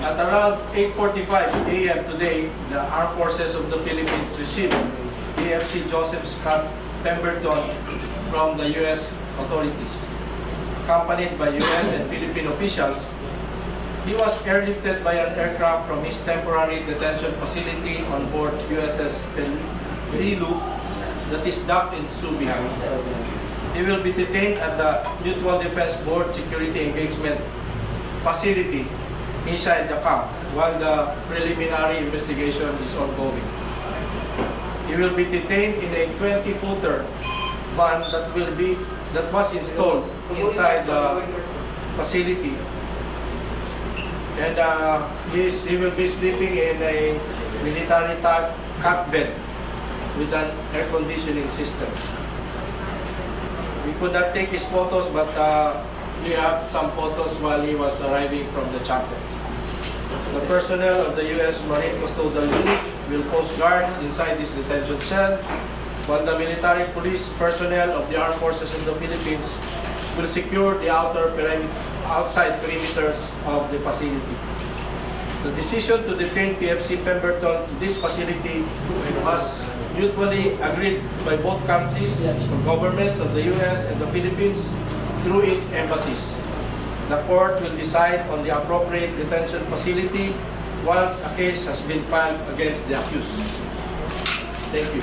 At around 8:45 a.m. today, the Armed Forces of the Philippines received AFC Joseph Scott Pemberton from the U.S. authorities. Accompanied by U.S. and Philippine officials, he was airlifted by an aircraft from his temporary detention facility on board USS Perilu that is docked in Subic. He will be detained at the Mutual Defense Board Security Engagement Facility inside the camp while the preliminary investigation is ongoing. He will be detained in a 20-footer van that was installed inside the facility, and he will be sleeping in a military cot bed with an air conditioning system. We could not take his photos, but we have some photos while he was arriving from the chapel. The personnel of the U.S. Marine Custodial Unit will post guards inside this detention cell, while the military police personnel of the Armed Forces of the Philippines will secure the outside perimeters of the facility. The decision to detain PFC Pemberton in this facility was mutually agreed by both countries, the governments of the U.S. and the Philippines, through its embassies. The court will decide on the appropriate detention facility once a case has been filed against the accused. Thank you.